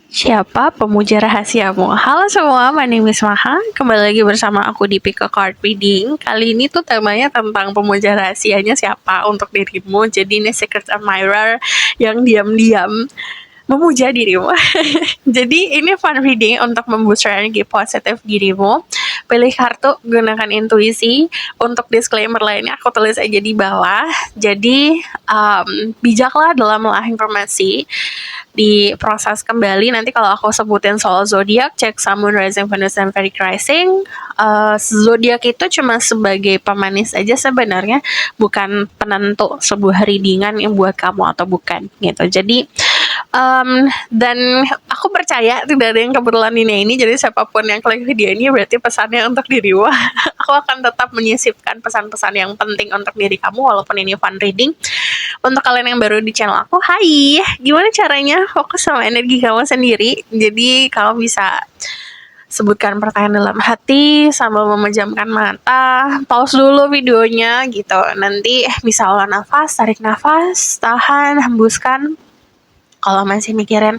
Siapa pemuja rahasiamu? Halo semua, my name is Maha. Kembali lagi bersama aku di Pick a Card Reading. Kali ini tuh temanya tentang pemuja rahasianya siapa untuk dirimu. Jadi ini secret admirer yang diam-diam memuja dirimu. Jadi ini fun reading untuk memboost energi positif dirimu. Pilih kartu, gunakan intuisi. Untuk disclaimer lainnya aku tulis aja di bawah. Jadi bijaklah dalam mengolah informasi. Di proses kembali nanti kalau aku sebutin soal zodiak, cek Sun, Moon, Rising, Venus, dan Vedic Rising. Zodiak itu cuma sebagai pemanis aja sebenarnya, bukan penentu sebuah readingan yang buat kamu atau bukan gitu. Jadi dan aku percaya tidak ada yang kebetulan ini. Jadi siapapun yang klik video ini berarti pesannya untuk dirimu. Aku akan tetap menyisipkan pesan-pesan yang penting untuk diri kamu walaupun ini fun reading. Untuk kalian yang baru di channel aku, hai, gimana caranya fokus sama energi kamu sendiri? Jadi kamu bisa sebutkan pertanyaan dalam hati sambil memejamkan mata, pause dulu videonya gitu. Nanti bisa olah nafas, tarik nafas, tahan, hembuskan. Kalau masih mikirin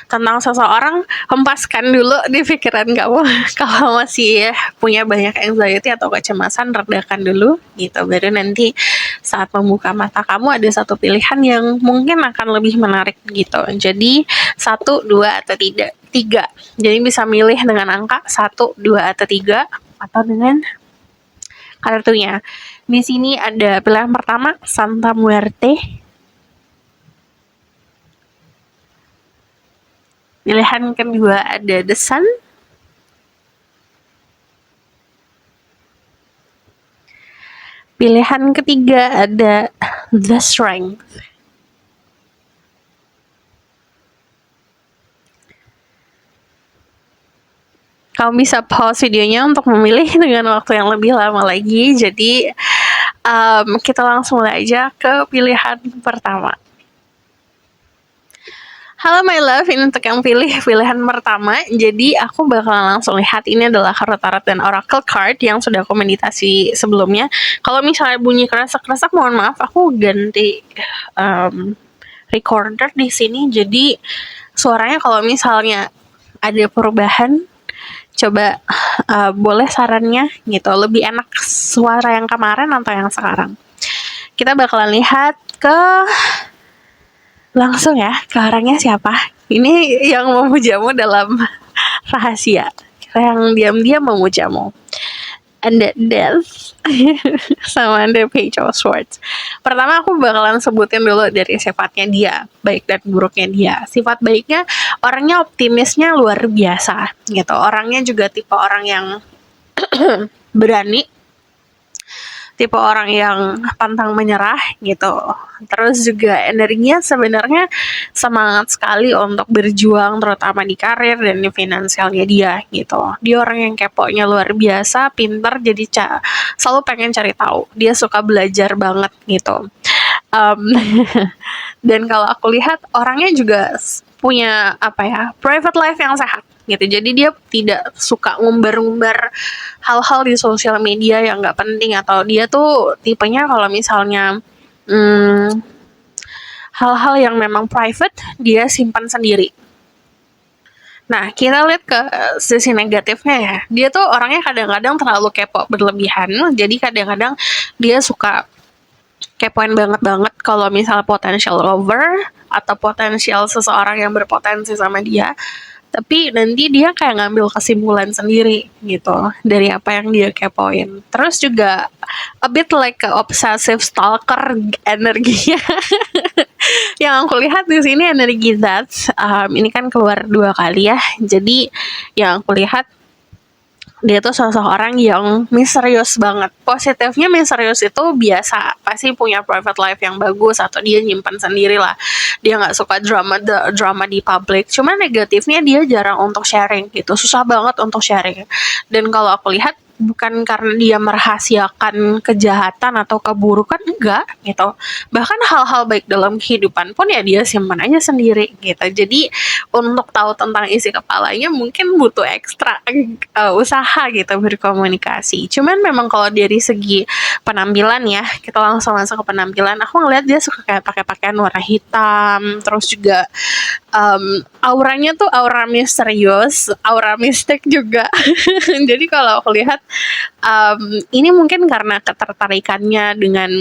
tentang seseorang, hempaskan dulu di pikiran kamu. Kalau masih punya banyak anxiety atau kecemasan, redakan dulu gitu. Baru nanti saat membuka mata kamu ada satu pilihan yang mungkin akan lebih menarik gitu. Jadi 1, 2, atau 3. Jadi bisa milih dengan angka 1, 2, atau 3 atau dengan kartunya. Di sini ada pilihan pertama Santa Muerte. Pilihan kedua ada The Sun. Pilihan ketiga ada The Strength. Kamu bisa pause videonya untuk memilih dengan waktu yang lebih lama lagi. Jadi kita langsung mulai aja ke pilihan pertama. Halo my love, ini untuk yang pilih pilihan pertama. Jadi aku bakalan langsung lihat, ini adalah kartu tarot dan oracle card yang sudah aku meditasi sebelumnya. Kalau misalnya bunyi kerasak-kerasak, mohon maaf, aku ganti recorder di sini. Jadi suaranya kalau misalnya ada perubahan, coba boleh sarannya gitu, lebih enak suara yang kemarin atau yang sekarang. Kita bakalan lihat langsung ya ke orangnya siapa. Ini yang memujamu dalam rahasia, yang diam-diam memujamu. Anda Death sama Anda Page of Swords. Pertama aku bakalan sebutin dulu dari sifatnya dia, baik dan buruknya dia. Sifat baiknya, orangnya optimisnya luar biasa gitu. Orangnya juga tipe orang yang berani, tipe orang yang pantang menyerah gitu. Terus juga energinya sebenarnya semangat sekali untuk berjuang, terutama di karir dan di finansialnya dia gitu. Dia orang yang keponya luar biasa, pintar, jadi selalu pengen cari tahu. Dia suka belajar banget gitu. Dan kalau aku lihat orangnya juga punya private life yang sehat gitu. Jadi dia tidak suka ngumbar-ngumbar hal-hal di sosial media yang nggak penting, atau dia tuh tipenya kalau misalnya hal-hal yang memang private dia simpan sendiri. Nah, kita lihat ke sisi negatifnya ya. Dia tuh orangnya kadang-kadang terlalu kepo berlebihan. Jadi kadang-kadang dia suka kepoin banget kalau misal potential lover atau potensial seseorang yang berpotensi sama dia. Tapi nanti dia kayak ngambil kesimpulan sendiri gitu dari apa yang dia kepoin. Terus juga a bit like a obsessive stalker energinya. Yang aku lihat di sini energi that ini kan keluar 2 kali ya. Jadi yang aku lihat dia tuh seseorang yang misterius banget. Positifnya misterius itu biasa, pasti punya private life yang bagus atau dia nyimpan sendiri lah. Dia nggak suka drama di publik. Cuma negatifnya dia jarang untuk sharing gitu, susah banget untuk sharing. Dan kalau aku lihat bukan karena dia merahasiakan kejahatan atau keburukan, enggak gitu. Bahkan hal-hal baik dalam kehidupan pun ya dia simpan aja sendiri gitu. Jadi untuk tahu tentang isi kepalanya mungkin butuh ekstra usaha gitu berkomunikasi. Cuman memang kalau dari segi penampilan ya, kita langsung masuk ke penampilan. Aku ngeliat dia suka kayak pakai pakaian warna hitam, terus juga auranya tuh aura misterius, aura mistik juga. Jadi kalau aku lihat, ini mungkin karena ketertarikannya dengan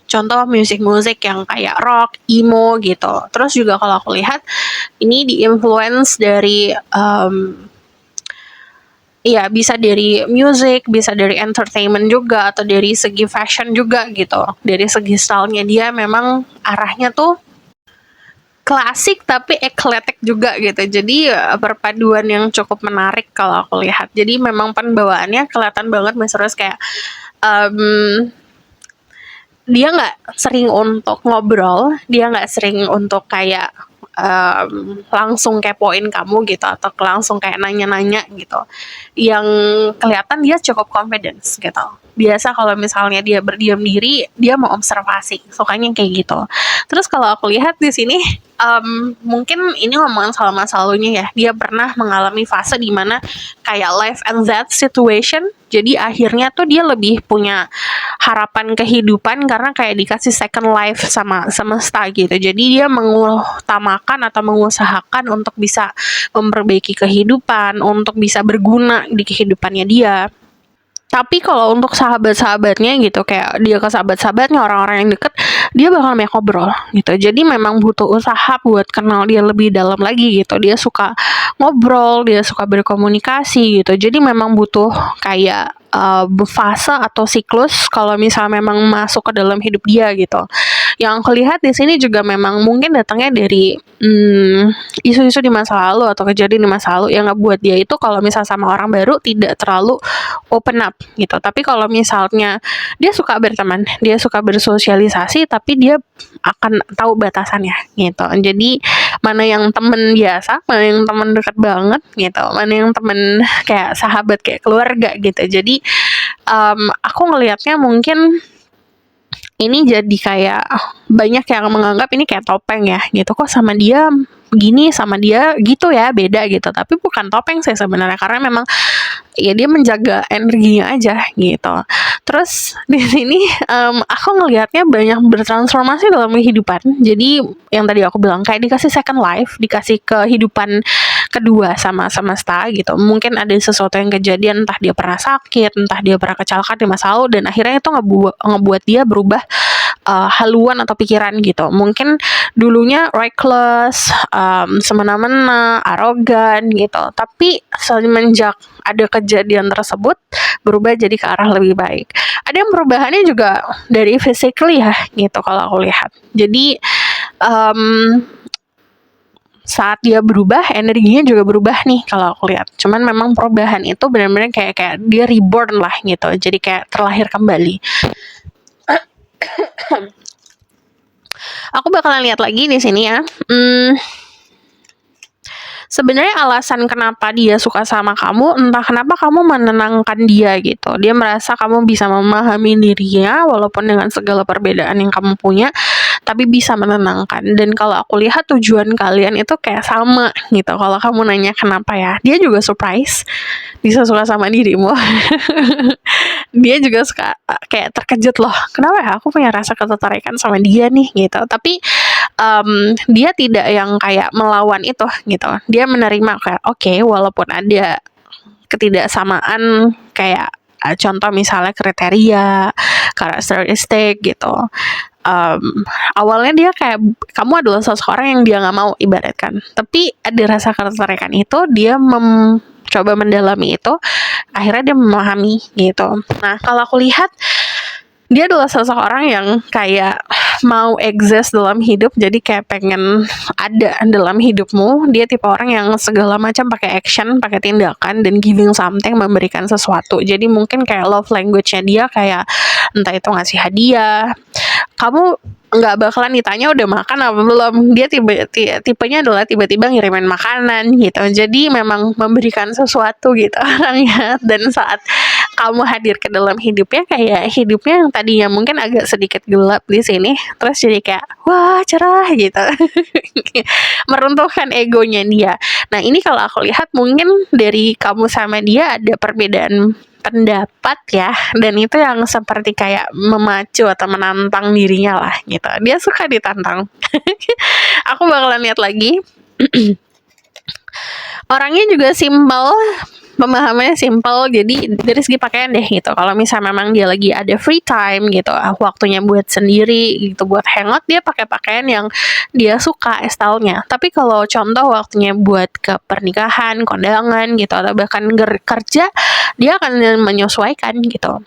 contoh musik-musik yang kayak rock, emo gitu. Terus juga kalau aku lihat ini di-influence dari iya, bisa dari music, bisa dari entertainment juga, atau dari segi fashion juga gitu. Dari segi stylenya dia memang arahnya tuh klasik tapi eclectic juga gitu. Jadi perpaduan yang cukup menarik kalau aku lihat. Jadi memang pembawaannya kelihatan banget Mas Ros kayak dia nggak sering untuk ngobrol, dia nggak sering untuk kayak langsung kepoin kamu gitu atau langsung kayak nanya-nanya gitu. Yang kelihatan dia cukup confidence gitu. Biasa kalau misalnya dia berdiam diri, dia mau observasi, sukanya kayak gitu. Terus kalau aku lihat di sini, mungkin ini ngomongin soal masa lalunya ya. Dia pernah mengalami fase dimana kayak life and death situation. Jadi akhirnya tuh dia lebih punya harapan kehidupan karena kayak dikasih second life sama semesta gitu. Jadi dia mengutamakan atau mengusahakan untuk bisa memperbaiki kehidupan, untuk bisa berguna di kehidupannya dia. Tapi kalau untuk sahabat-sahabatnya gitu, kayak dia ke sahabat-sahabatnya, orang-orang yang deket, dia bakal banyak ngobrol gitu. Jadi memang butuh usaha buat kenal dia lebih dalam lagi gitu. Dia suka ngobrol, dia suka berkomunikasi gitu. Jadi memang butuh kayak fase atau siklus kalau misalnya memang masuk ke dalam hidup dia gitu. Yang aku lihat di sini juga memang mungkin datangnya dari isu-isu di masa lalu atau kejadian di masa lalu yang ngebuat dia itu kalau misal sama orang baru tidak terlalu open up gitu. Tapi kalau misalnya dia suka berteman, dia suka bersosialisasi, tapi dia akan tahu batasannya gitu. Jadi mana yang temen biasa, mana yang temen dekat banget gitu, mana yang temen kayak sahabat kayak keluarga gitu. Jadi aku ngelihatnya mungkin ini jadi kayak banyak yang menganggap ini kayak topeng ya gitu, kok sama dia gini sama dia gitu ya beda gitu, tapi bukan topeng sih sebenarnya karena memang ya dia menjaga energinya aja gitu. Terus di sini aku ngelihatnya banyak bertransformasi dalam kehidupan. Jadi yang tadi aku bilang kayak dikasih second life, dikasih kehidupan kedua sama semesta gitu. Mungkin ada sesuatu yang kejadian, entah dia pernah sakit, entah dia pernah kecelakaan di masa lalu, dan akhirnya itu ngebuat dia berubah haluan atau pikiran gitu. Mungkin dulunya reckless, semena-mena, arogan gitu. Tapi semenjak ada kejadian tersebut berubah jadi ke arah lebih baik. Ada yang perubahannya juga dari physically ya gitu kalau aku lihat. Jadi saat dia berubah, energinya juga berubah nih kalau aku lihat. Cuman memang perubahan itu benar-benar kayak dia reborn lah gitu. Jadi kayak terlahir kembali. Aku bakalan lihat lagi di sini ya. Sebenarnya alasan kenapa dia suka sama kamu, entah kenapa kamu menenangkan dia gitu. Dia merasa kamu bisa memahami dirinya walaupun dengan segala perbedaan yang kamu punya, tapi bisa menenangkan. Dan kalau aku lihat tujuan kalian itu kayak sama gitu. Kalau kamu nanya kenapa ya, dia juga surprise bisa suka sama dirimu. Dia juga suka kayak terkejut loh, kenapa ya aku punya rasa ketertarikan sama dia nih gitu. Tapi dia tidak yang kayak melawan itu gitu. Dia menerima kayak oke, walaupun ada ketidaksamaan kayak contoh misalnya kriteria, karakteristik gitu. Awalnya dia kayak kamu adalah seseorang yang dia nggak mau ibaratkan, tapi ada rasa ketertarikan itu, dia coba mendalami itu, akhirnya dia memahami gitu. Nah kalau aku lihat dia adalah seseorang yang kayak mau exist dalam hidup, jadi kayak pengen ada dalam hidupmu. Dia tipe orang yang segala macam pakai action, pakai tindakan, dan giving something, memberikan sesuatu. Jadi mungkin kayak love language-nya dia kayak entah itu ngasih hadiah. Kamu nggak bakalan ditanya udah makan apa belum. Dia tipenya adalah tiba-tiba ngirimin makanan gitu. Jadi memang memberikan sesuatu gitu orangnya. Dan saat kamu hadir ke dalam hidupnya, kayak hidupnya yang tadinya mungkin agak sedikit gelap di sini, terus jadi kayak wah cerah gitu. Meruntuhkan egonya dia. Nah ini kalau aku lihat mungkin dari kamu sama dia ada perbedaan pendapat ya, dan itu yang seperti kayak memacu atau menantang dirinya lah gitu. Dia suka ditantang. Aku bakalan lihat lagi. Orangnya juga simpel, pemahamannya simpel, jadi dari segi pakaian deh gitu. Kalau misalnya memang dia lagi ada free time gitu, waktunya buat sendiri gitu, buat hangout, dia pakai pakaian yang dia suka stylenya. Tapi kalau contoh waktunya buat ke pernikahan, kondangan gitu, atau bahkan kerja, dia akan menyesuaikan gitu.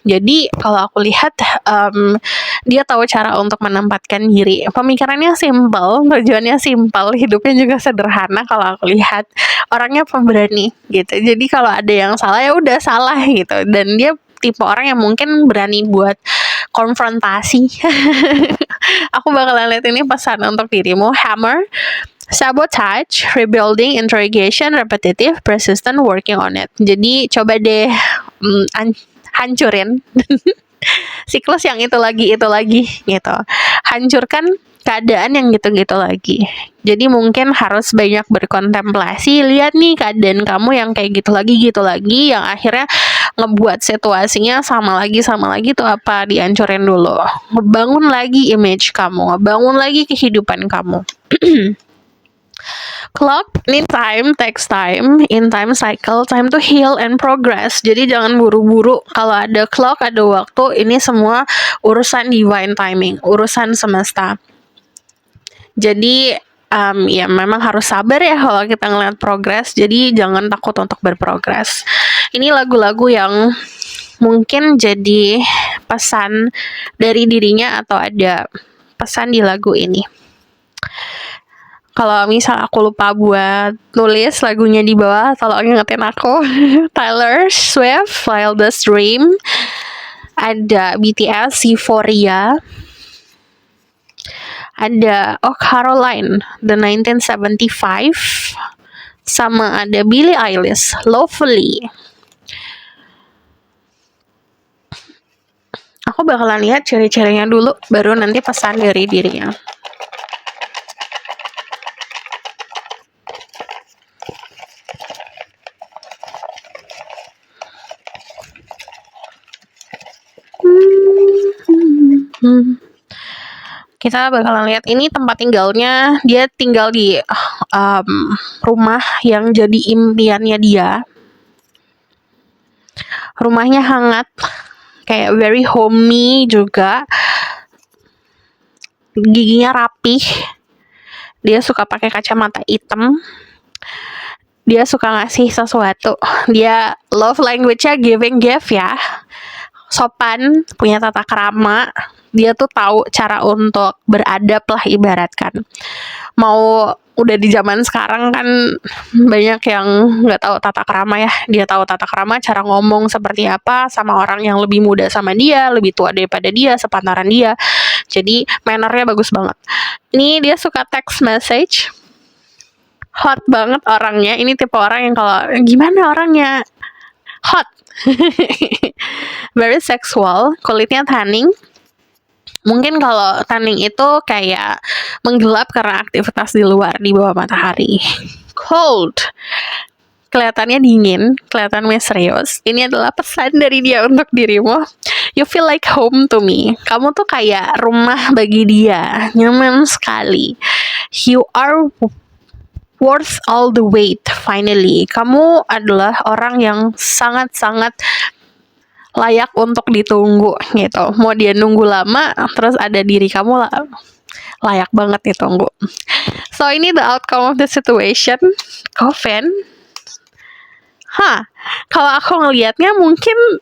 Jadi kalau aku lihat dia tahu cara untuk menempatkan diri. Pemikirannya simpel, tujuannya simpel, hidupnya juga sederhana. Kalau aku lihat orangnya pemberani gitu. Jadi kalau ada yang salah ya udah salah gitu. Dan dia tipe orang yang mungkin berani buat konfrontasi. Aku bakalan lihat ini pesan untuk dirimu. Hammer, sabotage, rebuilding, interrogation, repetitive, persistent, working on it. Jadi coba deh hancurin siklus yang itu lagi gitu. Hancurkan keadaan yang gitu-gitu lagi. Jadi mungkin harus banyak berkontemplasi, lihat nih keadaan kamu yang kayak gitu lagi yang akhirnya ngebuat situasinya sama lagi tuh apa, dihancurin dulu. Ngebangun lagi image kamu, ngebangun lagi kehidupan kamu. Clock, need time, takes time, in time cycle, time to heal and progress. Jadi jangan buru-buru. Kalau ada clock, ada waktu, ini semua urusan divine timing, urusan semesta. Jadi ya memang harus sabar ya kalau kita ngeliat progress. Jadi jangan takut untuk berprogres. Ini lagu-lagu yang mungkin jadi pesan dari dirinya atau ada pesan di lagu ini. Kalau misal aku lupa buat nulis lagunya di bawah, tolong ingetin aku. Taylor Swift, Wildest Dream. Ada BTS, Euphoria. Ada Caroline, The 1975. Sama ada Billie Eilish, Lovely. Aku bakalan lihat ciri-cirinya dulu, baru nanti pesan dari dirinya. Kita bakalan lihat ini tempat tinggalnya. Dia tinggal di rumah yang jadi impiannya dia. Rumahnya hangat, kayak very homey juga. Giginya rapih. Dia suka pakai kacamata hitam. Dia suka ngasih sesuatu. Dia love language-nya giving gift ya. Sopan, punya tata krama. Dia tuh tahu cara untuk beradab lah ibaratkan. Mau udah di zaman sekarang kan banyak yang nggak tahu tata krama ya. Dia tahu tata krama, cara ngomong seperti apa sama orang yang lebih muda sama dia, lebih tua daripada dia, sepantaran dia. Jadi mannernya bagus banget. Ini dia suka text message. Hot banget orangnya. Ini tipe orang yang kalau gimana orangnya hot. Very sexual. Kulitnya tanning. Mungkin kalau tanning itu kayak menggelap karena aktivitas di luar di bawah matahari. Cold. Kelihatannya dingin, kelihatan misterius. Ini adalah pesan dari dia untuk dirimu. You feel like home to me. Kamu tuh kayak rumah bagi dia. Nyaman sekali. You are worth all the wait finally. Kamu adalah orang yang sangat-sangat layak untuk ditunggu gitu. Mau dia nunggu lama, terus ada diri kamu lah, layak banget ditunggu. So ini the outcome of the situation. Coven. Kalau aku ngelihatnya mungkin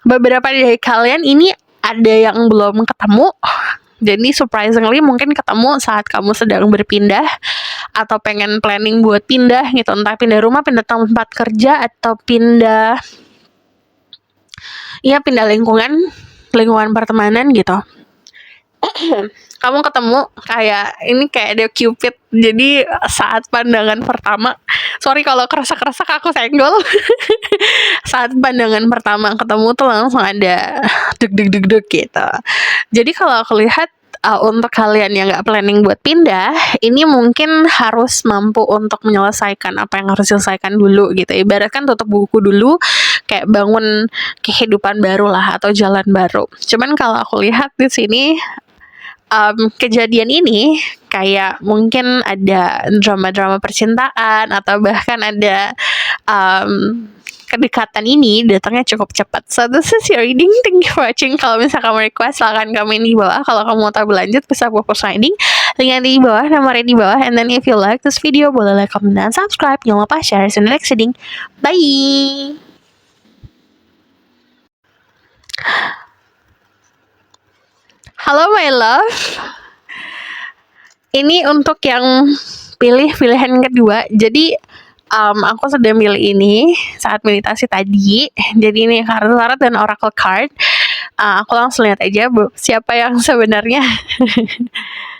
beberapa dari kalian ini ada yang belum ketemu. Jadi surprisingly mungkin ketemu saat kamu sedang berpindah atau pengen planning buat pindah gitu, entah pindah rumah, pindah tempat kerja, atau pindah lingkungan pertemanan gitu. Kamu ketemu kayak ini kayak ada Cupid. Jadi saat pandangan pertama, sorry kalau keresak-keresak aku senggol. Saat pandangan pertama ketemu tuh langsung ada deg gitu. Jadi kalau aku lihat untuk kalian yang nggak planning buat pindah, ini mungkin harus mampu untuk menyelesaikan apa yang harus diselesaikan dulu gitu. Ibaratkan tutup buku dulu, kayak bangun kehidupan baru lah atau jalan baru. Cuman kalau aku lihat di sini kejadian ini kayak mungkin ada drama-drama percintaan atau bahkan ada kedekatan ini datangnya cukup cepat. So this is your reading. Thank you for watching. Kalau misalnya kamu request, silahkan komen di bawah. Kalau kamu mau tahu berlanjut, bisa fokus reading. Linknya di bawah, nomornya di bawah. And then if you like this video, boleh like, comment, dan subscribe. Jangan lupa share. See you in the next reading. Bye. Halo my love. Ini untuk yang pilih pilihan kedua. Jadi aku sudah milih ini saat meditasi tadi. Jadi ini tarot dan oracle card. Aku langsung lihat aja siapa yang sebenarnya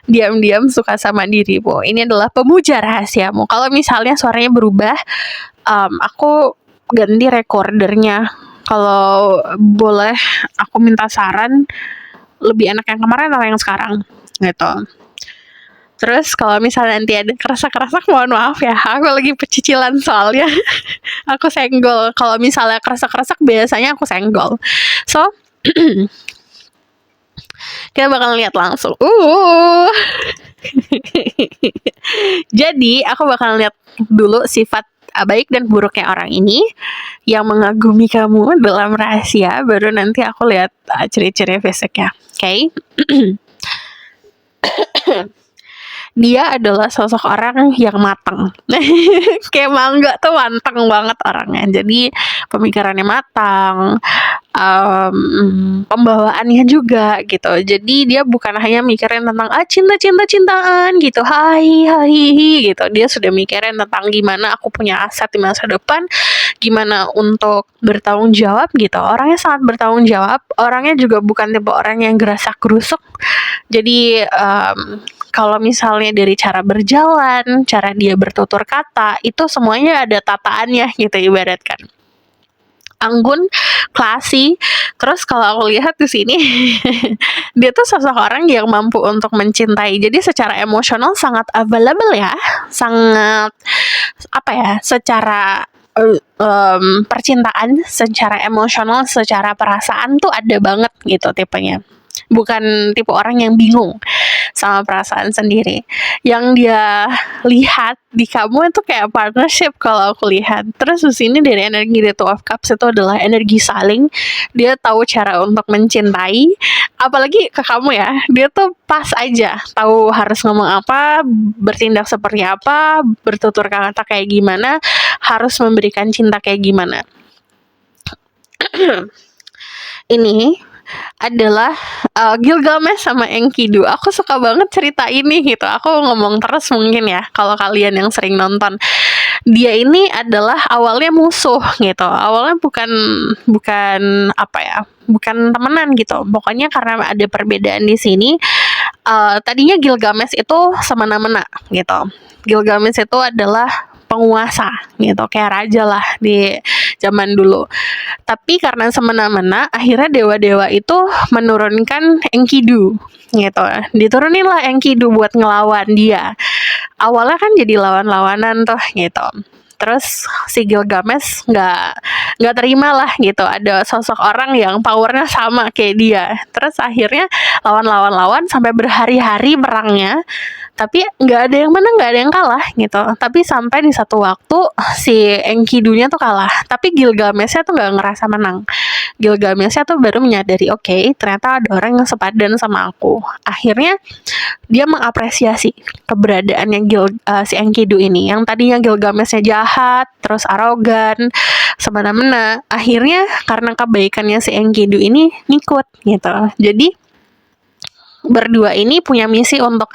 diam-diam suka sama dirimu. Ini adalah pemuja rahasiamu. Kalau misalnya suaranya berubah, aku ganti recordernya. Kalau boleh aku minta saran, lebih enak yang kemarin atau yang sekarang gitu. Terus kalau misalnya nanti ada kerasak-kerasak, mohon maaf ya, aku lagi pecicilan soalnya. Aku senggol. Kalau misalnya kerasak-kerasak, biasanya aku senggol. So, kita bakal lihat langsung. Jadi, aku bakal lihat dulu sifat baik dan buruknya orang ini yang mengagumi kamu dalam rahasia. Baru nanti aku lihat ciri-ciri fisiknya. Oke? Dia adalah sosok orang yang matang. Kayak mangga tuh matang banget orangnya. Jadi pemikirannya matang, pembawaannya juga gitu. Jadi dia bukan hanya mikirin tentang cintaan gitu, hai gitu. Dia sudah mikirin tentang gimana aku punya aset di masa depan, gimana untuk bertanggung jawab gitu. Orangnya sangat bertanggung jawab. Orangnya juga bukan tipe orang yang gerasak gerusuk. Jadi kalau misalnya dari cara berjalan, cara dia bertutur kata, itu semuanya ada tataannya gitu ibaratkan. Anggun, classy. Terus kalau aku lihat di sini, dia tuh sosok orang yang mampu untuk mencintai. Jadi secara emosional sangat available ya, sangat secara percintaan, secara emosional, secara perasaan tuh ada banget gitu tipenya. Bukan tipe orang yang bingung sama perasaan sendiri. Yang dia lihat di kamu itu kayak partnership kalau aku lihat. Terus di sini dari energi The Two of Cups itu adalah energi saling. Dia tahu cara untuk mencintai. Apalagi ke kamu ya. Dia tuh pas aja tahu harus ngomong apa, bertindak seperti apa, bertutur kata kayak gimana, harus memberikan cinta kayak gimana. Ini adalah Gilgamesh sama Enkidu. Aku suka banget cerita ini gitu. Aku ngomong terus mungkin ya kalau kalian yang sering nonton. Dia ini adalah awalnya musuh gitu. Awalnya bukan temenan gitu. Pokoknya karena ada perbedaan di sini. Tadinya Gilgamesh itu semena-mena gitu. Gilgamesh itu adalah penguasa gitu, kayak raja lah di zaman dulu. Tapi karena semena-mena, akhirnya dewa-dewa itu menurunkan Enkidu gitu. Diturunin lah Enkidu buat ngelawan dia. Awalnya kan jadi lawan-lawanan tuh gitu. Terus si Gilgamesh nggak terima lah gitu, ada sosok orang yang powernya sama kayak dia. Terus akhirnya lawan sampai berhari-hari perangnya, tapi nggak ada yang menang, nggak ada yang kalah gitu. Tapi sampai di satu waktu si Enkidunya tuh kalah, tapi Gilgameshnya tuh nggak ngerasa menang. Gilgameshnya tuh baru menyadari, oke, ternyata ada orang yang sepadan sama aku. Akhirnya dia mengapresiasi keberadaannya si Enkidu ini. Yang tadinya Gilgameshnya jahat, terus arogan, semena-mena. Akhirnya karena kebaikannya si Enkidu ini ngikut gitu. Jadi berdua ini punya misi untuk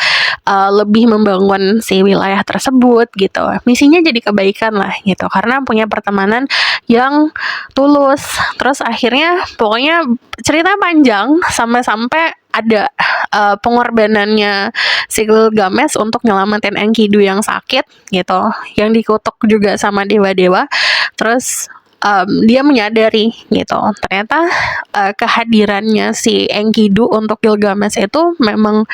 lebih membangun si wilayah tersebut gitu. Misinya jadi kebaikan lah gitu, karena punya pertemanan yang tulus. Terus akhirnya pokoknya ceritanya panjang sampai ada pengorbanannya si Gilgamesh untuk nyelamatin Enkidu yang sakit gitu, yang dikutuk juga sama dewa-dewa. Terus dia menyadari gitu. Ternyata kehadirannya si Enkidu untuk Gilgamesh itu memang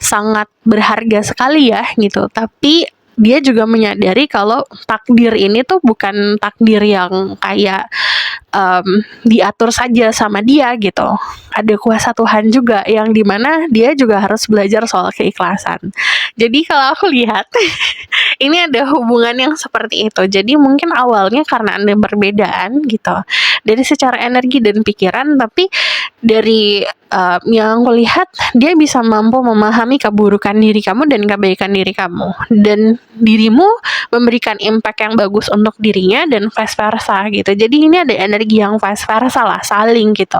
sangat berharga sekali ya gitu. Tapi dia juga menyadari kalau takdir ini tuh bukan takdir yang kayak diatur saja sama dia gitu. Ada kuasa Tuhan juga yang dimana dia juga harus belajar soal keikhlasan. Jadi kalau aku lihat ini ada hubungan yang seperti itu. Jadi mungkin awalnya karena ada perbedaan gitu dari secara energi dan pikiran, tapi dari yang aku lihat dia bisa mampu memahami keburukan diri kamu dan kebaikan diri kamu, dan dirimu memberikan impact yang bagus untuk dirinya dan vice versa gitu. Jadi ini ada energi yang vice versa lah, saling gitu.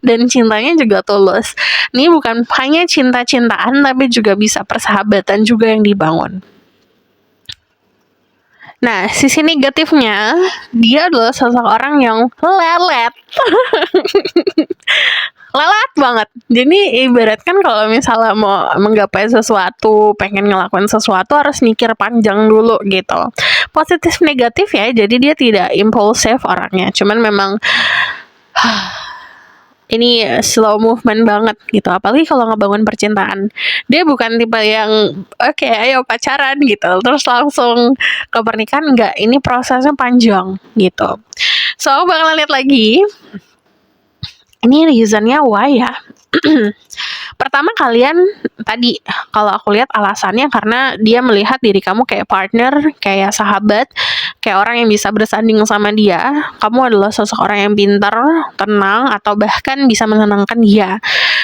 Dan cintanya juga tulus. Ini bukan hanya cinta-cintaan tapi juga bisa persahabatan juga yang dibangun. Nah, sisi negatifnya, dia adalah seseorang yang lelet. Lelet banget. Jadi ibaratkan kalau misalnya mau menggapai sesuatu, pengen ngelakuin sesuatu harus mikir panjang dulu gitu. Positif negatif ya, jadi dia tidak impulsif orangnya. Cuman memang ini slow movement banget gitu. Apalagi kalau ngebangun percintaan. Dia bukan tipe yang oke, ayo pacaran gitu, terus langsung ke pernikahan. Enggak, ini prosesnya panjang gitu. So, bakalan lihat lagi. Ini reasonnya why ya. Pertama, kalian tadi kalau aku lihat alasannya karena dia melihat diri kamu kayak partner, kayak sahabat, kayak orang yang bisa bersanding sama dia. Kamu adalah seseorang yang pintar, tenang, atau bahkan bisa menenangkan dia.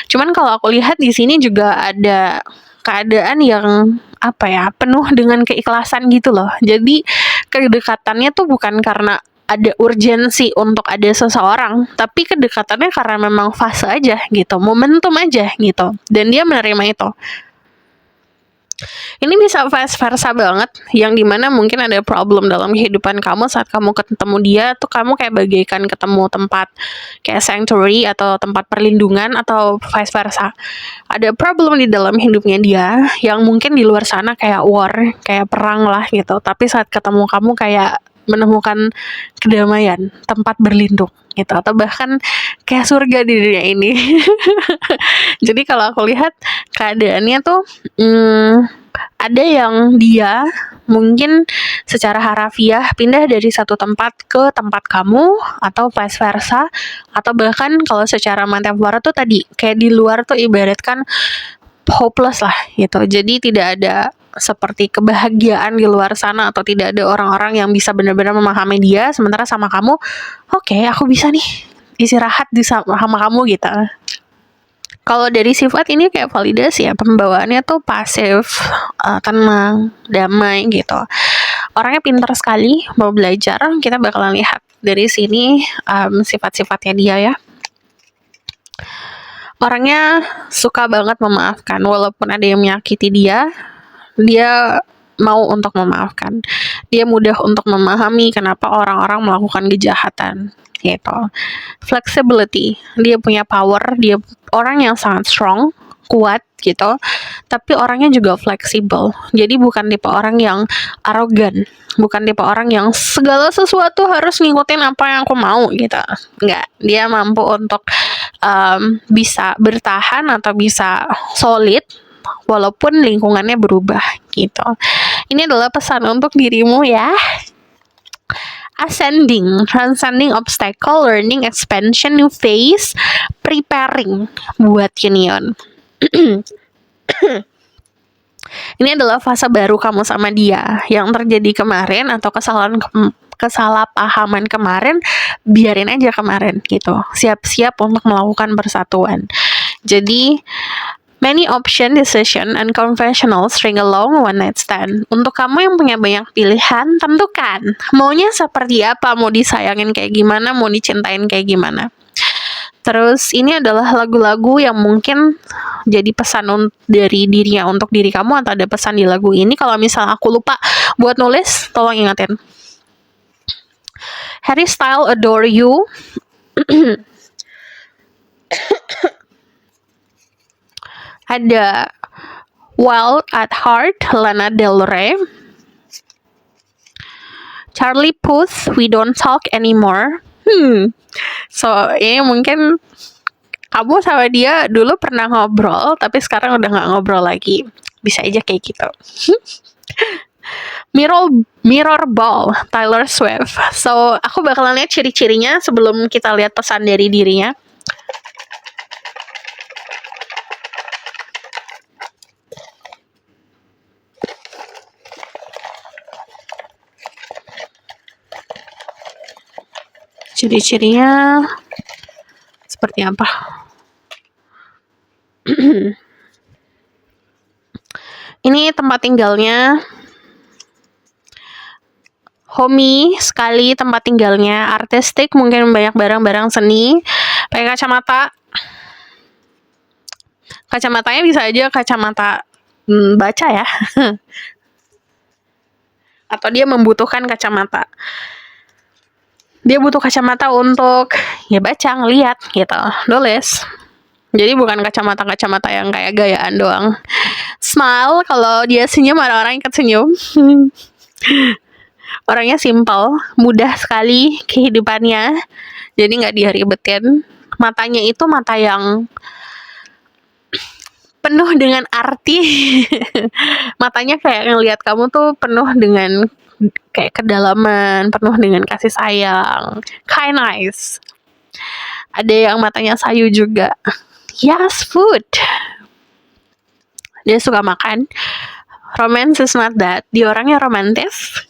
Cuman kalau aku lihat di sini juga ada keadaan yang apa ya, penuh dengan keikhlasan gitu loh. Jadi kedekatannya tuh bukan karena ada urgensi untuk ada seseorang, tapi kedekatannya karena memang fase aja gitu, momentum aja gitu, dan dia menerima itu. Ini bisa vice versa banget, yang dimana mungkin ada problem dalam kehidupan kamu saat kamu ketemu dia tuh kamu kayak bagaikan ketemu tempat kayak sanctuary atau tempat perlindungan, atau vice versa. Ada problem di dalam hidupnya dia yang mungkin di luar sana kayak war, kayak perang lah gitu, tapi saat ketemu kamu kayak menemukan kedamaian, tempat berlindung gitu, atau bahkan kayak surga di dunia ini. Jadi kalau aku lihat keadaannya tuh ada yang dia mungkin secara harafiah pindah dari satu tempat ke tempat kamu, atau vice versa, atau bahkan kalau secara metafor tuh tadi kayak di luar tuh ibaratkan hopeless lah gitu. Jadi tidak ada seperti kebahagiaan di luar sana, atau tidak ada orang-orang yang bisa benar-benar memahami dia, sementara sama kamu, oke, aku bisa nih istirahat di sama kamu gitu. Kalau dari sifat ini kayak validasi ya, pembawaannya tuh pasif, tenang, damai gitu. Orangnya pintar sekali, mau belajar. Kita bakalan lihat dari sini sifat-sifatnya dia ya. Orangnya suka banget memaafkan, walaupun ada yang menyakiti dia mau untuk memaafkan. Dia mudah untuk memahami kenapa orang-orang melakukan kejahatan gitu. Flexibility, dia punya power, dia orang yang sangat strong, kuat gitu, tapi orangnya juga fleksibel. Jadi bukan tipe orang yang arogan, bukan tipe orang yang segala sesuatu harus ngikutin apa yang aku mau gitu. Enggak, dia mampu untuk bisa bertahan atau bisa solid walaupun lingkungannya berubah gitu. Ini adalah pesan untuk dirimu ya. Ascending, transcending obstacle, learning, expansion, new phase, preparing buat Union. Ini adalah fase baru kamu sama dia. Yang terjadi kemarin atau kesalahpahaman kemarin, biarin aja kemarin gitu. Siap-siap untuk melakukan persatuan. Jadi many option, decision, and conventional string along one night stand. Untuk kamu yang punya banyak pilihan, tentukan maunya seperti apa, mau disayangin kayak gimana, mau dicintain kayak gimana. Terus ini adalah lagu-lagu yang mungkin jadi pesan dari dirinya untuk diri kamu, atau ada pesan di lagu ini. Kalau misalnya aku lupa buat nulis, tolong ingatin. Harry Styles Adore You. Ada Wild at Heart, Lana Del Rey. Charlie Puth, we don't talk anymore. So ini mungkin kamu sama dia dulu pernah ngobrol, tapi sekarang udah nggak ngobrol lagi. Bisa aja kayak gitu. Mirror Ball, Taylor Swift. So aku bakalan lihat ciri-cirinya sebelum kita lihat pesan dari dirinya. Ciri-cirinya seperti apa? Ini tempat tinggalnya. Homey sekali tempat tinggalnya. Artistik, mungkin banyak barang-barang seni. Pakai kacamata. Kacamatanya bisa aja kacamata baca ya. Atau dia membutuhkan kacamata. Dia butuh kacamata untuk ya baca, ngeliat gitu, nulis. Jadi bukan kacamata yang kayak gayaan doang. Smile, kalau dia senyum orang-orang ikut senyum. Orangnya simple, mudah sekali kehidupannya. Jadi nggak diribetin. Matanya itu mata yang penuh dengan arti. Matanya kayak ngelihat kamu tuh penuh dengan kayak kedalaman, penuh dengan kasih sayang. Kind nice. Ada yang matanya sayu juga. Yes, food. Dia suka makan. Romance is not that. Dia orangnya romantis.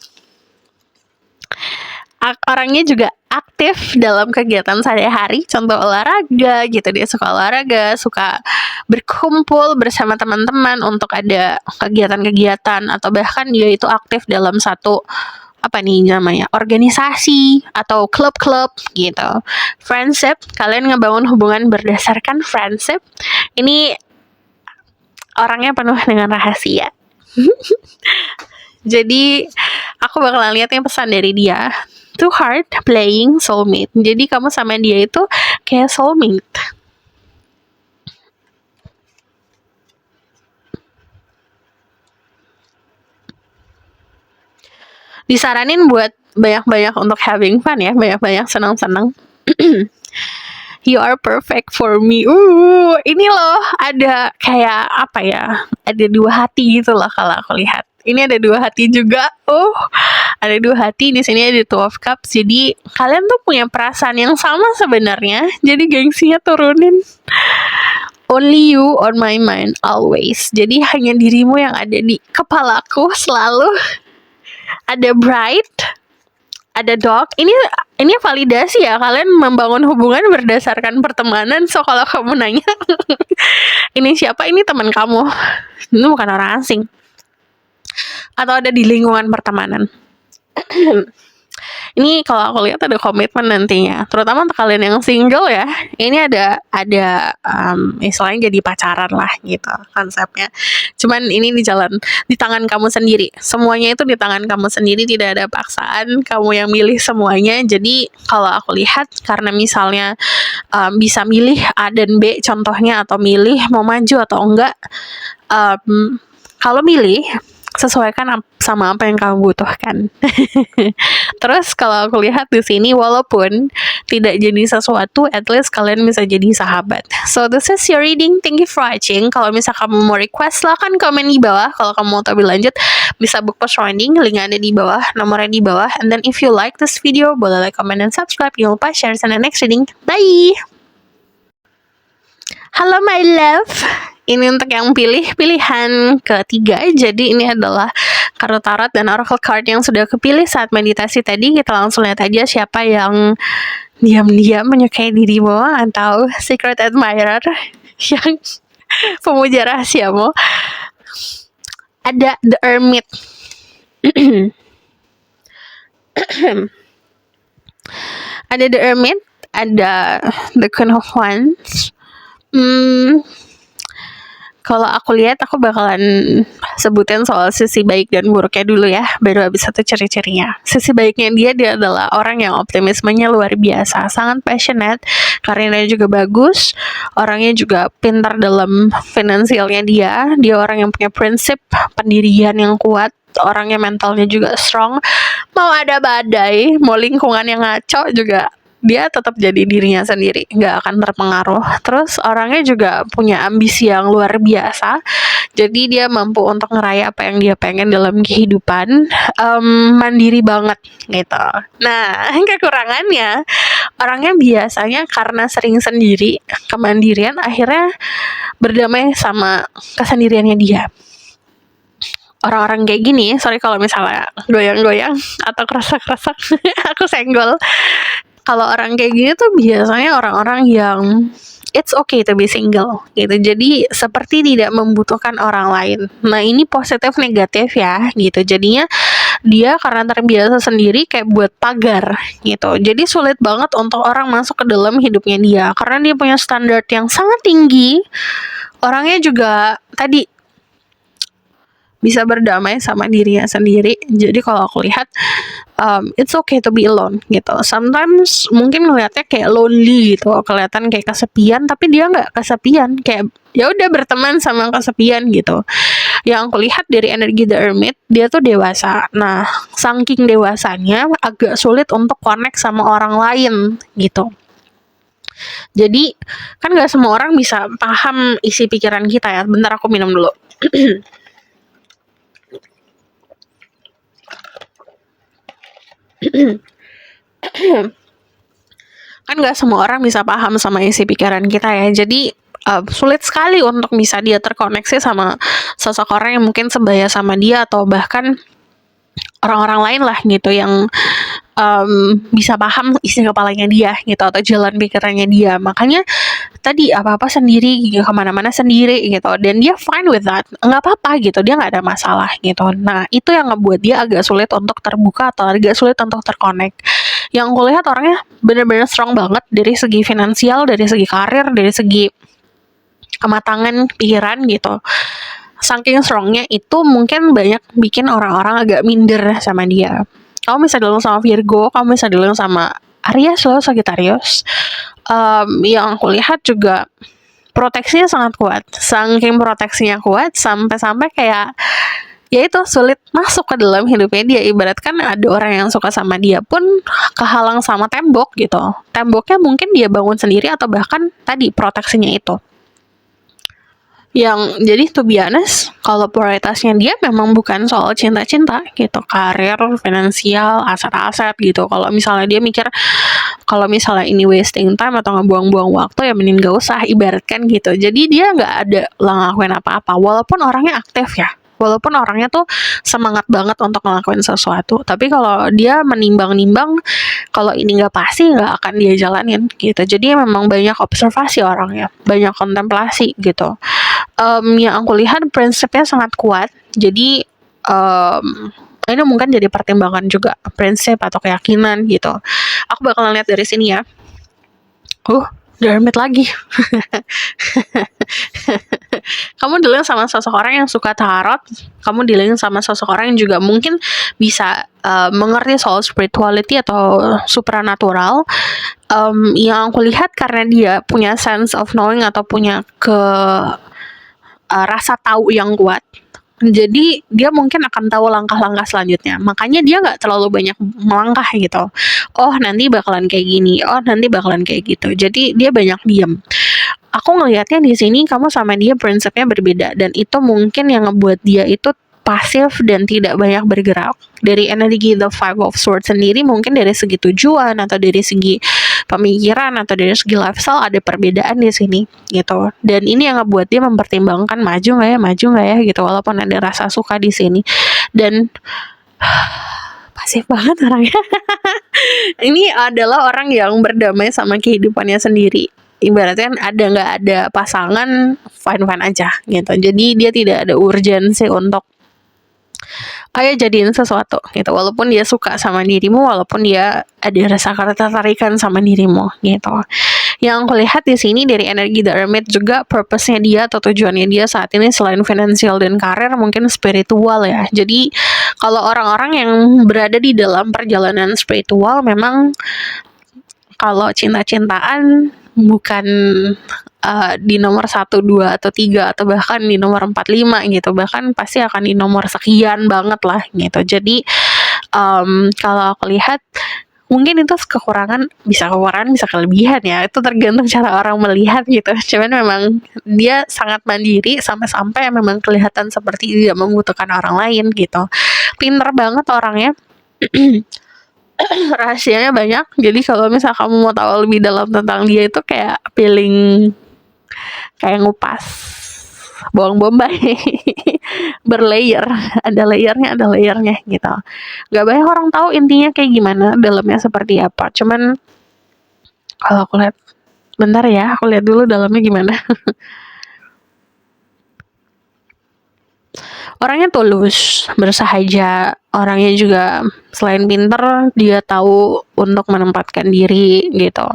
Orangnya juga aktif dalam kegiatan sehari-hari, contoh olahraga gitu. Dia suka olahraga, suka berkumpul bersama teman-teman untuk ada kegiatan-kegiatan, atau bahkan dia itu aktif dalam satu organisasi atau klub-klub gitu. Friendship, kalian ngebangun hubungan berdasarkan friendship. Ini orangnya penuh dengan rahasia. Jadi aku bakalan lihat yang pesan dari dia. Too hard playing soulmate. Jadi kamu sama dia itu kayak soulmate. Disaranin buat banyak-banyak untuk having fun ya, banyak-banyak senang-senang. You are perfect for me. Ini loh ada kayak ada dua hati gitu loh kalau aku lihat. Ini ada dua hati juga. Ada dua hati, di sini ada Two of Cups. Jadi kalian tuh punya perasaan yang sama sebenarnya. Jadi gengsinya turunin. Only you on my mind always. Jadi hanya dirimu yang ada di kepalaku selalu. Ada Bright, ada Dog. Ini validasi ya, kalian membangun hubungan berdasarkan pertemanan. So kalau kamu nanya ini siapa, ini teman kamu, ini bukan orang asing, atau ada di lingkungan pertemanan. Ini kalau aku lihat ada komitmen nantinya, terutama untuk kalian yang single ya. Ini ada istilahnya jadi pacaran lah gitu konsepnya. Cuman ini di tangan kamu sendiri. Semuanya itu di tangan kamu sendiri, tidak ada paksaan. Kamu yang milih semuanya. Jadi kalau aku lihat, karena misalnya bisa milih A dan B contohnya, atau milih mau maju atau enggak. Kalau milih, sesuaikan sama apa yang kamu butuhkan. Terus kalau aku lihat di sini, walaupun tidak jadi sesuatu, at least kalian bisa jadi sahabat. So this is your reading. Thank you for watching. Kalau misal kamu mau request, silahkan komen di bawah. Kalau kamu mau tahu lebih lanjut, bisa book post reading. Link ada di bawah, nomornya di bawah. And then if you like this video, boleh like, comment, dan subscribe. Jangan lupa share in the next reading. Bye! Halo my love. Ini untuk yang pilihan ketiga. Jadi ini adalah kartu tarot dan oracle card yang sudah kepilih saat meditasi tadi. Kita langsung lihat aja siapa yang diam-diam menyukai dirimu, atau secret admirer yang pemuja rahasiamu. Ada The Hermit. Ada The Hermit, ada The Queen of Wands. Kalau aku lihat, aku bakalan sebutin soal sisi baik dan buruknya dulu ya, baru habis itu ciri-cirinya. Sisi baiknya dia adalah orang yang optimismenya luar biasa, sangat passionate, karirnya juga bagus, orangnya juga pintar dalam finansialnya dia orang yang punya prinsip, pendirian yang kuat, orangnya mentalnya juga strong, mau ada badai, mau lingkungan yang ngaco juga dia tetap jadi dirinya sendiri, nggak akan terpengaruh. Terus orangnya juga punya ambisi yang luar biasa, jadi dia mampu untuk ngeraih apa yang dia pengen dalam kehidupan. Mandiri banget gitu. Nah, kekurangannya orangnya biasanya karena sering sendiri, kemandirian akhirnya berdamai sama kesendiriannya dia. Orang-orang kayak gini, sorry kalau misalnya goyang-goyang atau kerasak-kerasak, aku senggol. Kalau orang kayak gini tuh biasanya orang-orang yang it's okay to be single gitu. Jadi seperti tidak membutuhkan orang lain. Nah, ini positif negatif ya gitu. Jadinya dia karena terbiasa sendiri kayak buat pagar gitu. Jadi sulit banget untuk orang masuk ke dalam hidupnya dia karena dia punya standar yang sangat tinggi. Orangnya juga tadi bisa berdamai sama dirinya sendiri. Jadi kalau aku lihat it's okay to be alone gitu. Sometimes mungkin ngeliatnya kayak lonely gitu, kelihatan kayak kesepian, tapi dia nggak kesepian, kayak ya udah berteman sama kesepian gitu. Yang aku lihat dari energi The Hermit, dia tuh dewasa. Nah, saking dewasanya agak sulit untuk connect sama orang lain gitu. Jadi kan nggak semua orang bisa paham isi pikiran kita ya. Bentar aku minum dulu. Kan nggak semua orang bisa paham sama isi pikiran kita ya. Jadi sulit sekali untuk bisa dia terkoneksi sama sosok orang yang mungkin sebaya sama dia atau bahkan orang-orang lain lah gitu yang bisa paham isi kepalanya dia gitu atau jalan pikirannya dia. Makanya tadi apa-apa sendiri gitu, kemana-mana sendiri gitu, dan dia fine with that, nggak apa-apa gitu, dia nggak ada masalah gitu. Nah, itu yang ngebuat dia agak sulit untuk terbuka atau agak sulit untuk terconnect. Yang aku lihat orangnya bener-bener strong banget dari segi finansial, dari segi karir, dari segi kematangan pikiran gitu. Saking strongnya itu mungkin banyak bikin orang-orang agak minder sama dia. Kamu bisa dibilang sama Virgo, kamu bisa dibilang sama Aries loh, Sagittarius. Yang aku lihat juga proteksinya sangat kuat. Saking proteksinya kuat sampai-sampai kayak ya itu sulit masuk ke dalam hidupnya dia. Ibaratkan ada orang yang suka sama dia pun kehalang sama tembok gitu. Temboknya mungkin dia bangun sendiri atau bahkan tadi proteksinya itu. Yang jadi to be honest, kalau prioritasnya dia memang bukan soal cinta-cinta gitu, karir, finansial, aset-aset gitu. Kalau misalnya dia mikir kalau misalnya ini wasting time atau ngebuang-buang waktu ya mending gak usah, ibaratkan gitu. Jadi dia nggak ada ngelakuin apa-apa walaupun orangnya aktif ya. Walaupun orangnya tuh semangat banget untuk ngelakuin sesuatu, tapi kalau dia menimbang-nimbang kalau ini nggak pasti nggak akan dia jalanin gitu. Jadi memang banyak observasi orangnya, banyak kontemplasi gitu. Yang aku lihat prinsipnya sangat kuat. Jadi ini mungkin jadi pertimbangan juga, prinsip atau keyakinan gitu. Aku bakalan lihat dari sini ya. The Hermit lagi. Kamu dealing sama sosok orang yang suka tarot. Kamu dealing sama sosok orang yang juga mungkin bisa mengerti soal spirituality atau supernatural. Yang aku lihat karena dia punya sense of knowing atau punya rasa tahu yang kuat. Jadi dia mungkin akan tahu langkah-langkah selanjutnya. Makanya dia nggak terlalu banyak melangkah gitu. Oh nanti bakalan kayak gini. Oh nanti bakalan kayak gitu. Jadi dia banyak diem. Aku ngelihatnya di sini kamu sama dia prinsipnya berbeda, dan itu mungkin yang ngebuat dia itu pasif dan tidak banyak bergerak. Dari energi The Five of Swords sendiri mungkin dari segi tujuan atau dari segi pemikiran atau dari segi lifestyle ada perbedaan di sini gitu. Dan ini yang ngebuat dia mempertimbangkan maju nggak ya gitu, walaupun ada rasa suka di sini. Dan pasif banget orangnya. Ini adalah orang yang berdamai sama kehidupannya sendiri. Ibaratnya ada nggak ada pasangan fine aja gitu. Jadi dia tidak ada urgensi untuk kayak jadiin sesuatu gitu, walaupun dia suka sama dirimu, walaupun dia ada rasa ketertarikan sama dirimu gitu. Yang aku lihat di sini dari energi The Hermit juga purpose-nya dia atau tujuannya dia saat ini selain finansial dan karir mungkin spiritual ya. Jadi kalau orang-orang yang berada di dalam perjalanan spiritual memang kalau cinta-cintaan bukan di nomor 1, 2, atau 3 atau bahkan di nomor 4, 5 gitu, bahkan pasti akan di nomor sekian banget lah gitu. Jadi kalau aku lihat mungkin itu kekurangan, bisa kelebihan ya, itu tergantung cara orang melihat gitu. Cuman memang dia sangat mandiri sampai-sampai memang kelihatan seperti tidak membutuhkan orang lain gitu. Pinter banget orangnya. Rahasianya banyak, jadi kalau misal kamu mau tahu lebih dalam tentang dia itu kayak peeling, kayak ngupas bawang bombay. Berlayer, ada layernya gitu. Gak banyak orang tahu intinya kayak gimana, dalamnya seperti apa. Cuman kalau aku lihat, bentar ya, aku lihat dulu dalamnya gimana. Orangnya tulus, bersahaja, orangnya juga selain pinter, dia tahu untuk menempatkan diri gitu.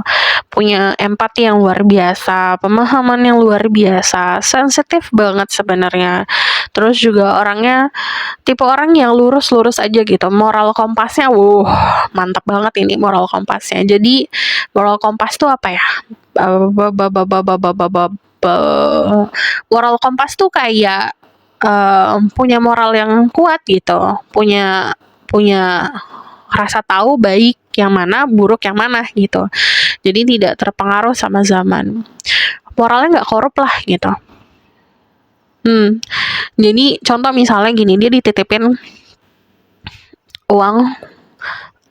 Punya empati yang luar biasa, pemahaman yang luar biasa, sensitif banget sebenarnya. Terus juga orangnya tipe orang yang lurus-lurus aja gitu. Moral kompasnya, mantap banget ini moral kompasnya. Jadi moral kompas tuh apa ya? Moral kompas tuh kayak punya moral yang kuat gitu, punya punya rasa tahu baik yang mana, buruk yang mana gitu. Jadi tidak terpengaruh sama zaman. Moralnya nggak korup lah gitu. Jadi contoh misalnya gini, dia dititipin uang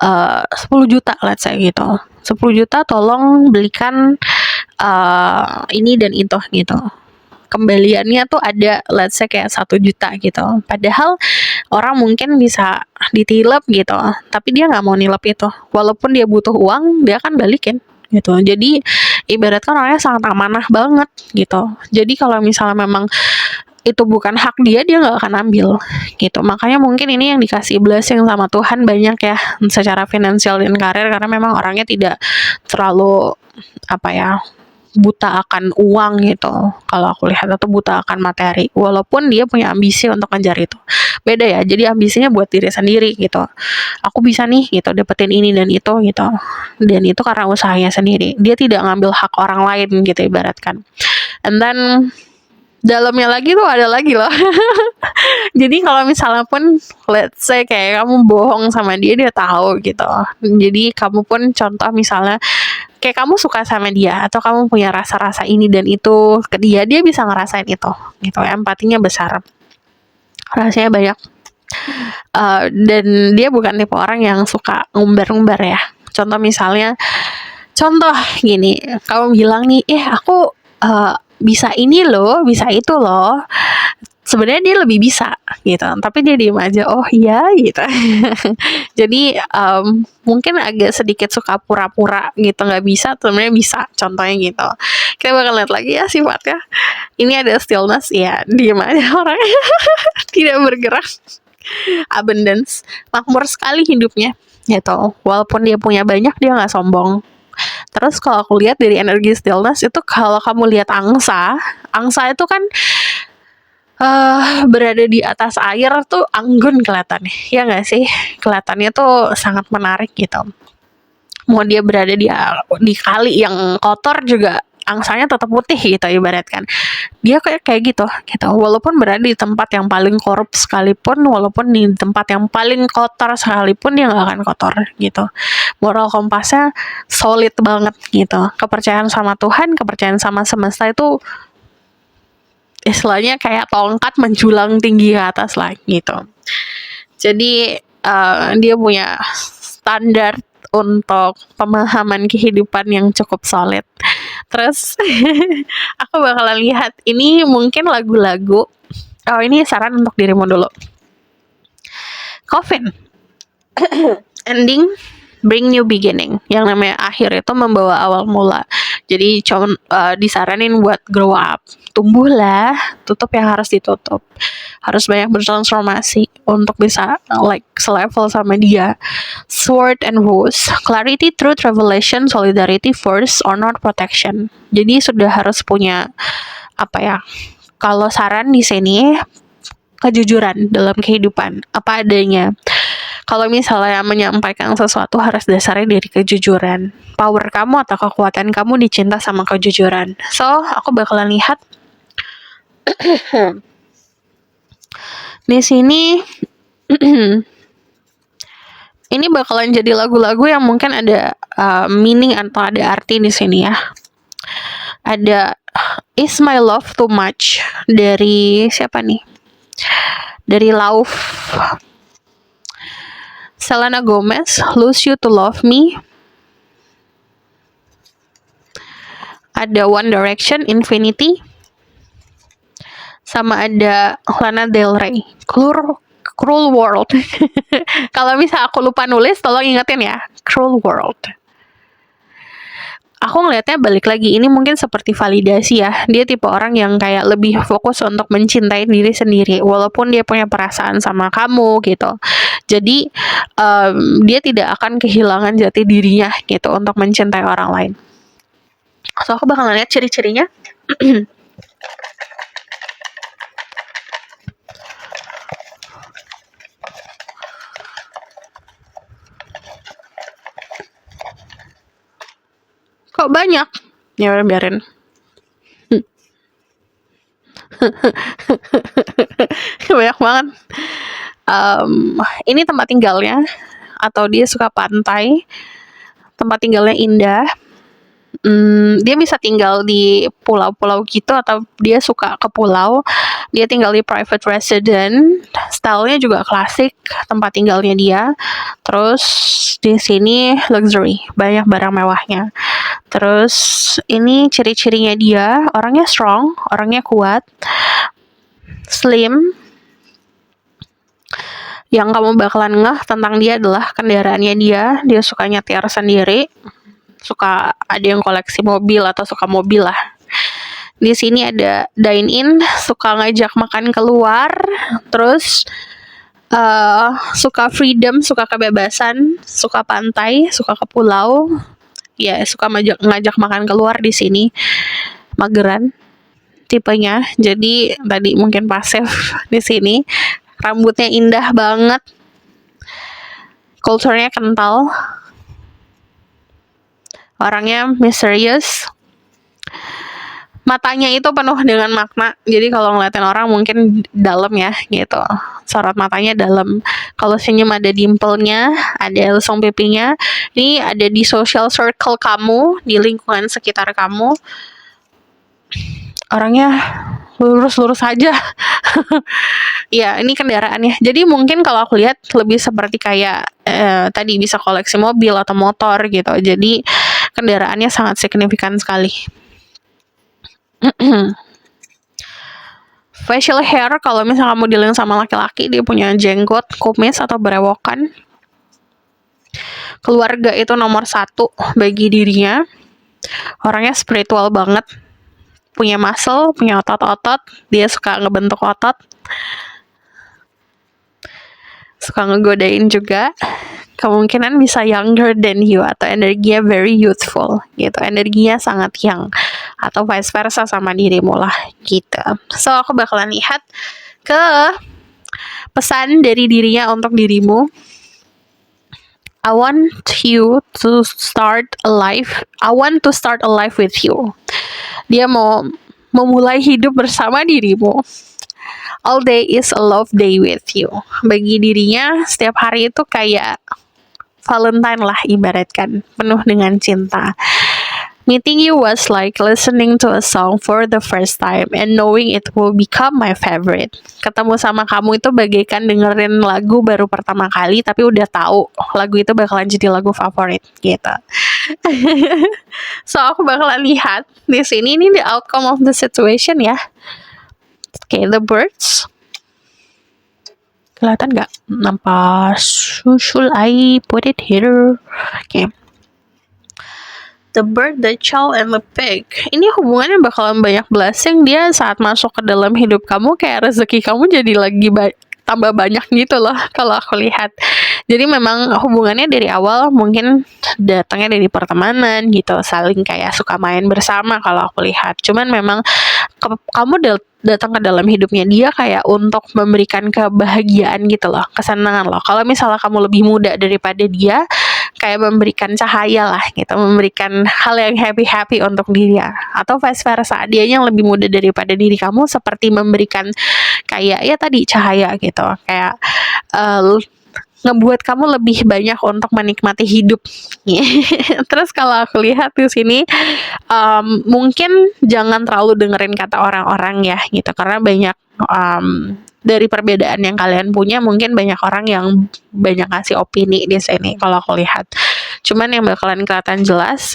10 juta let's say gitu. 10 juta tolong belikan ini dan itu gitu. Kembaliannya tuh ada let's say kayak 1 juta gitu. Padahal orang mungkin bisa ditilep gitu, tapi dia nggak mau nilep itu. Walaupun dia butuh uang, dia akan balikin gitu. Jadi ibaratkan orangnya sangat amanah banget gitu. Jadi kalau misalnya memang itu bukan hak dia, dia nggak akan ambil gitu. Makanya mungkin ini yang dikasih blessing sama Tuhan banyak ya, secara finansial dan karir, karena memang orangnya tidak terlalu apa ya, buta akan uang gitu kalau aku lihat, atau buta akan materi, walaupun dia punya ambisi untuk ngejar itu. Beda ya, jadi ambisinya buat diri sendiri gitu. Aku bisa nih gitu dapetin ini dan itu gitu, dan itu karena usahanya sendiri, dia tidak ngambil hak orang lain gitu ibaratkan. And then dalamnya lagi tuh ada lagi loh. Jadi kalau misalnya pun let's say kayak kamu bohong sama dia, dia tahu gitu. Jadi kamu pun contoh misalnya kayak kamu suka sama dia, atau kamu punya rasa-rasa ini dan itu ke dia, dia bisa ngerasain itu gitu. Empatinya besar, rasanya banyak. Dan dia bukan tipe orang yang suka ngumbar-ngumbar ya. Contoh misalnya, contoh gini, kamu bilang nih, aku bisa ini loh, bisa itu loh. Sebenarnya dia lebih bisa gitu, tapi dia diem aja, oh iya gitu. Jadi mungkin agak sedikit suka pura-pura gitu, nggak bisa, sebenarnya bisa, contohnya gitu. Kita bakal lihat lagi ya sifatnya. Ini ada stillness, ya diem aja orangnya. Tidak bergerak. Abundance, makmur sekali hidupnya gitu. Walaupun dia punya banyak, dia nggak sombong. Terus kalau aku lihat dari energi stillness itu, kalau kamu lihat angsa itu kan berada di atas air tuh anggun kelihatannya, ya nggak sih? Kelihatannya tuh sangat menarik gitu. Mau dia berada di kali yang kotor juga, angsanya tetap putih gitu ibaratkan. Dia kayak gitu. Walaupun berada di tempat yang paling korup sekalipun, walaupun di tempat yang paling kotor sekalipun, dia nggak akan kotor gitu. Moral kompasnya solid banget gitu. Kepercayaan sama Tuhan, kepercayaan sama semesta itu istilahnya kayak tongkat menjulang tinggi ke atas lah gitu. Jadi dia punya standar untuk pemahaman kehidupan yang cukup solid. Terus aku bakalan lihat ini mungkin lagu-lagu. Oh, ini saran untuk dirimu dulu. Coffin. Ending bring new beginning. Yang namanya akhir itu membawa awal mula. Jadi disaranin buat grow up, tumbuhlah, tutup yang harus ditutup, harus banyak bertransformasi untuk bisa selevel sama dia. Sword and Rose, clarity, truth, revelation, solidarity, force, honor, protection. Jadi sudah harus punya apa ya? Kalau saran di sini, kejujuran dalam kehidupan, apa adanya. Kalau misalnya menyampaikan sesuatu harus dasarnya dari kejujuran. Power kamu atau kekuatan kamu dicinta sama kejujuran. So, aku bakalan lihat di sini Ini bakalan jadi lagu-lagu yang mungkin ada meaning atau ada arti di sini ya. Ada Is My Love Too Much dari siapa nih? Dari Love. Selena Gomez, Lose You to Love Me. Ada One Direction, Infinity. Sama ada Lana Del Rey, Cruel World. Kalau bisa aku lupa nulis, tolong ingetin ya. Cruel World. Aku ngelihatnya balik lagi, ini mungkin seperti validasi ya. Dia tipe orang yang kayak lebih fokus untuk mencintai diri sendiri, walaupun dia punya perasaan sama kamu gitu. Jadi dia tidak akan kehilangan jati dirinya gitu untuk mencintai orang lain. So aku bakal lihat ciri-cirinya. Kok banyak? Ya udah biarin. Banyak banget. Ini tempat tinggalnya, atau dia suka pantai. Tempat tinggalnya indah. Dia bisa tinggal di pulau-pulau gitu, atau dia suka ke pulau. Dia tinggal di private resident. Stylenya juga klasik tempat tinggalnya dia. Terus di sini luxury, banyak barang mewahnya. Terus ini ciri-cirinya dia, orangnya strong, orangnya kuat, slim. Yang kamu bakalan ngeh tentang dia adalah kendaraannya dia. Dia suka nyetir sendiri, suka ada yang koleksi mobil atau suka mobil lah. Di sini ada dine in, suka ngajak makan keluar, terus suka freedom, suka kebebasan, suka pantai, suka ke pulau. Ya, suka ngajak makan keluar di sini. Mageran tipenya. Jadi tadi mungkin pasif di sini. Rambutnya indah banget. Culture-nya kental. Orangnya misterius. Matanya itu penuh dengan makna. Jadi kalau ngeliatin orang mungkin dalam ya gitu. Sorot matanya dalam. Kalau senyum ada dimple-nya, ada lesung pipinya. Ini ada di social circle kamu, di lingkungan sekitar kamu. Orangnya lurus-lurus aja. Ya, ini kendaraannya. Jadi mungkin kalau aku lihat lebih seperti kayak tadi bisa koleksi mobil atau motor gitu. Jadi kendaraannya sangat signifikan sekali. Facial hair, kalau misalnya kamu dealing sama laki-laki, dia punya jenggot, kumis, atau berewokan. Keluarga itu nomor 1 bagi dirinya. Orangnya spiritual banget. Punya muscle, punya otot-otot. Dia suka ngebentuk otot. Suka ngegodain juga. Kemungkinan bisa younger than you, atau energinya very youthful gitu. Energinya sangat young, atau vice versa sama dirimu lah gitu. So aku bakalan lihat ke pesan dari dirinya untuk dirimu. I want to start a life with you. Dia mau memulai hidup bersama dirimu. All day is a love day with you. Bagi dirinya setiap hari itu kayak Valentine lah ibaratkan, penuh dengan cinta. Meeting you was like listening to a song for the first time and knowing it will become my favorite. Ketemu sama kamu itu bagaikan dengerin lagu baru pertama kali, tapi udah tahu lagu itu bakalan jadi lagu favorit gitu. So aku bakalan lihat di sini, ini the outcome of the situation ya. Okay, the birds. Kelihatan nggak? Nampak. Should I put it here? Okay. The bird, the child, and the pig. Ini hubungannya bakalan banyak blessing. Dia saat masuk ke dalam hidup kamu, kayak rezeki kamu jadi lagi tambah banyak gitu loh kalau aku lihat. Jadi memang hubungannya dari awal mungkin datangnya dari pertemanan gitu, saling kayak suka main bersama kalau aku lihat. Cuman memang kamu datang ke dalam hidupnya dia kayak untuk memberikan kebahagiaan gitu loh, kesenangan loh. Kalau misalnya kamu lebih muda daripada dia, kayak memberikan cahaya lah gitu, memberikan hal yang happy untuk dia, atau vice versa, dia yang lebih muda daripada diri kamu seperti memberikan kayak ya tadi cahaya gitu, kayak ngebuat kamu lebih banyak untuk menikmati hidup. Terus kalau aku lihat di sini, mungkin jangan terlalu dengerin kata orang-orang ya gitu, karena banyak dari perbedaan yang kalian punya, mungkin banyak orang yang banyak ngasih opini di sini kalau aku lihat. Cuman yang bakalan kelihatan jelas,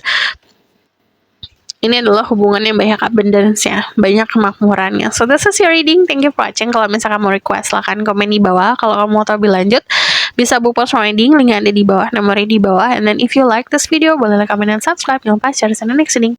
ini adalah hubungan yang banyak abundance-nya, banyak kemakmurannya. So this is your reading. Thank you for watching. Kalau misalkan mau request, silahkan komen di bawah. Kalau kamu mau tahu lebih lanjut, bisa book post reading, link ada di bawah, nomornya di bawah. And then if you like this video, boleh like, comment, dan subscribe. Jangan lupa share di next reading.